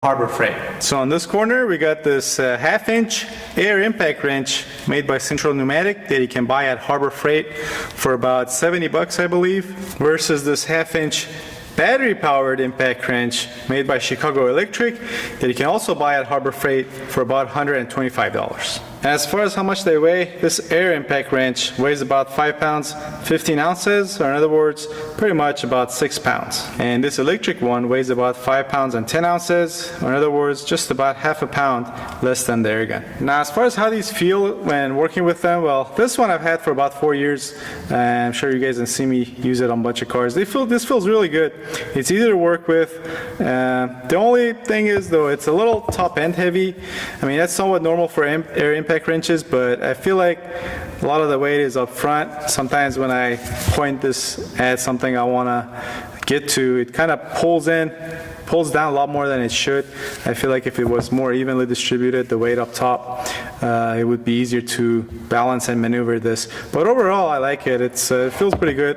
Harbor Freight. So on this corner we got this half-inch air impact wrench made by Central Pneumatic that you can buy at Harbor Freight for about $70 I believe, versus this half-inch battery powered impact wrench made by Chicago Electric that you can also buy at Harbor Freight for about $125. As far as how much they weigh, this air impact wrench weighs about 5 pounds 15 ounces, or in other words, pretty much about 6 pounds. And this electric one weighs about 5 pounds and 10 ounces, or in other words, just about half a pound less than the air gun. Now, as far as how these feel when working with them, well, this one I've had for about 4 years. I'm sure you guys can see me use it on a bunch of cars. This feels really good. It's easy to work with. The only thing is, though, it's a little top end heavy. I mean, that's somewhat normal for air impact wrenches, but I feel like a lot of the weight is up front. Sometimes when I point this at something I want to get to, it kind of pulls down a lot more than it should. I feel like if it was more evenly distributed, the weight up top, it would be easier to balance and maneuver this. But overall, I like it. It feels pretty good,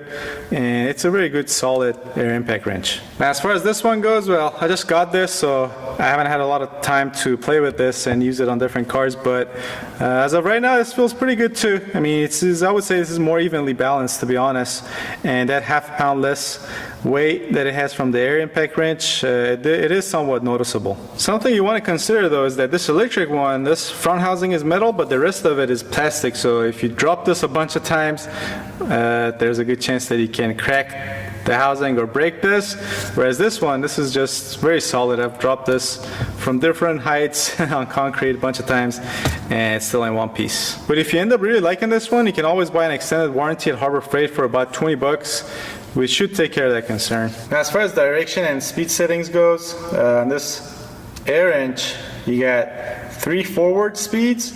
and it's a very good solid air impact wrench. Now, as far as this one goes, well, I just got this, so I haven't had a lot of time to play with this and use it on different cars, but as of right now, this feels pretty good too. I mean, I would say this is more evenly balanced, to be honest, and that half pound less weight that it has from the air impact wrench, it is somewhat noticeable. Something you want to consider, though, is that this electric one, this front housing is metal, but the rest of it is plastic, so if you drop this a bunch of times, there's a good chance that you can crack the housing or break this, whereas this one, this is just very solid. I've dropped this from different heights on concrete a bunch of times, and it's still in one piece. But if you end up really liking this one, you can always buy an extended warranty at Harbor Freight for about $20, which should take care of that concern. Now, as far as direction and speed settings goes, on this air wrench, you got 3 forward speeds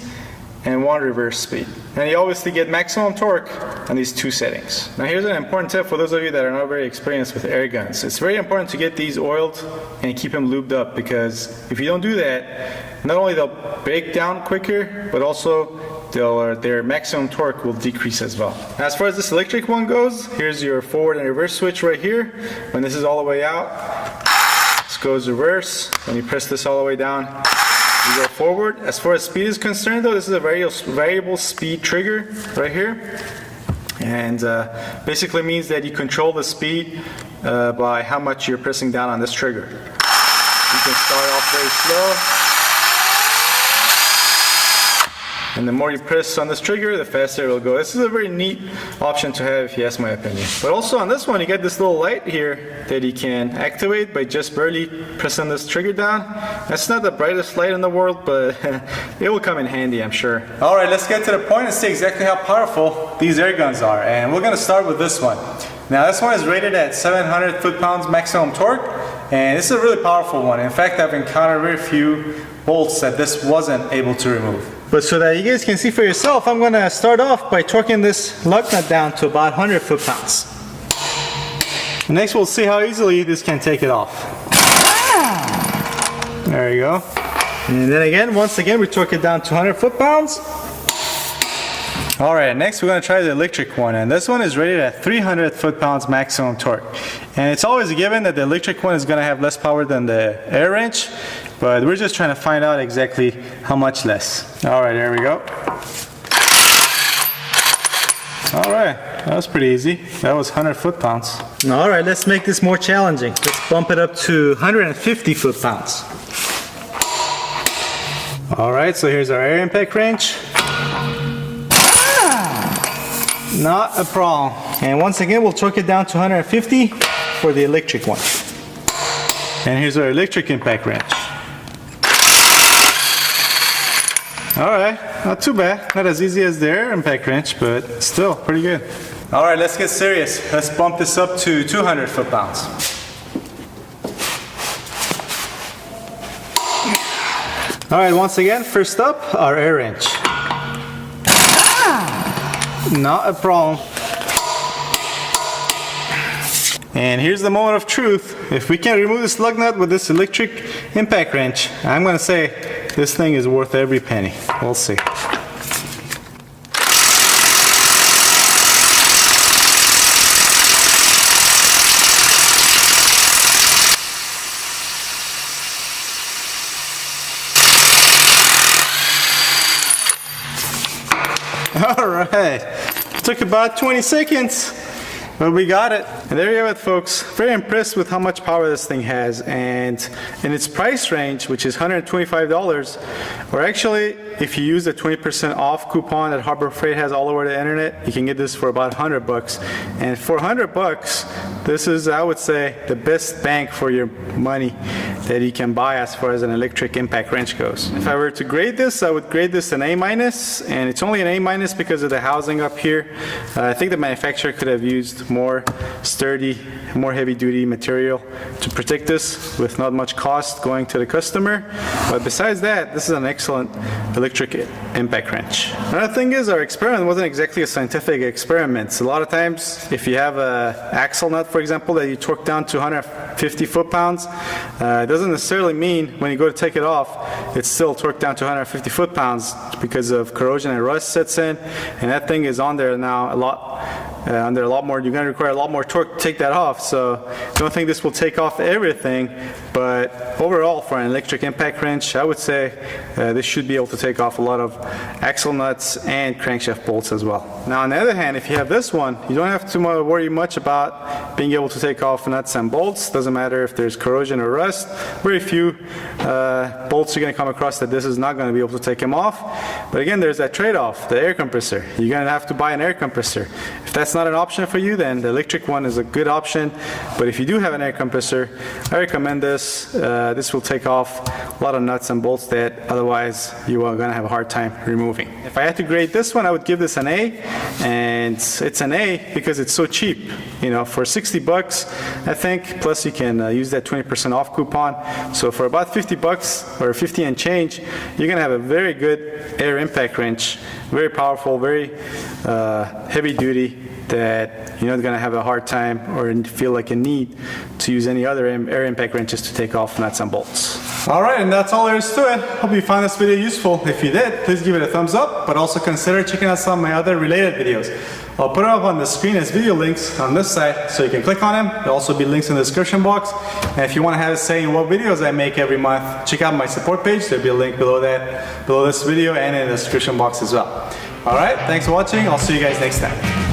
and 1 reverse speed. And you obviously get maximum torque on these 2 settings. Now, here's an important tip for those of you that are not very experienced with air guns. It's very important to get these oiled and keep them lubed up, because if you don't do that, not only they'll break down quicker, but also their maximum torque will decrease as well. Now, as far as this electric one goes, here's your forward and reverse switch right here. When this is all the way out, this goes reverse. When you press this all the way down, you go forward. As far as speed is concerned, though, this is a variable speed trigger right here, and basically means that you control the speed by how much you're pressing down on this trigger. You can start off very slow, and the more you press on this trigger, the faster it will go. This is a very neat option to have, if you ask my opinion. But also on this one, you get this little light here that you can activate by just barely pressing this trigger down. That's not the brightest light in the world, but it will come in handy, I'm sure. Alright, let's get to the point and see exactly how powerful these air guns are. And we're going to start with this one. Now, this one is rated at 700 foot-pounds maximum torque, and this is a really powerful one. In fact, I've encountered very few bolts that this wasn't able to remove. But so that you guys can see for yourself, I'm going to start off by torquing this lug nut down to about 100 foot-pounds. Next, we'll see how easily this can take it off. There you go. And then again, once again, we torque it down to 100 foot-pounds. Alright, next we're going to try the electric one, and this one is rated at 300 foot-pounds maximum torque. And it's always a given that the electric one is going to have less power than the air wrench, but we're just trying to find out exactly how much less. Alright, there we go. Alright, that was pretty easy. That was 100 foot-pounds. Alright, let's make this more challenging. Let's bump it up to 150 foot-pounds. Alright, so here's our air impact wrench. Not a problem. And once again, we'll torque it down to 150 for the electric one. And here's our electric impact wrench. Alright, not too bad. Not as easy as the air impact wrench, but still pretty good. Alright, let's get serious. Let's bump this up to 200 foot-pounds. Alright, once again, first up, our air wrench. Not a problem. And here's the moment of truth. If we can remove this lug nut with this electric impact wrench, I'm going to say this thing is worth every penny. We'll see. All right, took about 20 seconds, but we got it. And there you have it, folks. Very impressed with how much power this thing has, and in its price range, which is $125, or actually, if you use the 20% off coupon that Harbor Freight has all over the internet, you can get this for about $100. And for $100, this is, I would say, the best bang for your money that you can buy as far as an electric impact wrench goes. If I were to grade this, I would grade this an A-, and it's only an A- because of the housing up here. I think the manufacturer could have used more sturdy, more heavy-duty material to protect this with not much cost going to the customer. But besides that, this is an excellent electric impact wrench. Another thing is, our experiment wasn't exactly a scientific experiment. A lot of times, if you have an axle nut, for example, that you torque down to 150 foot-pounds, it doesn't necessarily mean when you go to take it off, it's still torqued down to 150 foot-pounds because of corrosion and rust sets in, and that thing is on there now under a lot more. You're going to require a lot more torque to take that off. So don't think this will take off everything, but overall, for an electric impact wrench, I would say this should be able to take off a lot of axle nuts and crankshaft bolts as well. Now, on the other hand, if you have this one, you don't have to worry much about being able to take off nuts and bolts. Doesn't matter if there's corrosion or rust. Very few bolts you're going to come across that this is not going to be able to take them off. But again, there's that trade-off, the air compressor. You're going to have to buy an air compressor. If that's not an option for you, then the electric one is a good option. But if you do have an air compressor, I recommend this. This will take off a lot of nuts and bolts that otherwise you are going to have a hard time removing. If I had to grade this one, I would give this an A, and it's an A because it's so cheap. You know, for $60, I think, plus you can use that 20% off coupon. So for about $50 or 50 and change, you're going to have a very good air impact wrench, very powerful, very heavy duty, that you're not going to have a hard time or feel like a need to use any other air impact wrenches to take off nuts and bolts. Alright, and that's all there is to it. Hope you found this video useful. If you did, please give it a thumbs up, but also consider checking out some of my other related videos. I'll put them up on the screen as video links on this side, so you can click on them. There'll also be links in the description box. And if you want to have a say in what videos I make every month, check out my support page. There'll be a link below this video and in the description box as well. Alright, thanks for watching. I'll see you guys next time.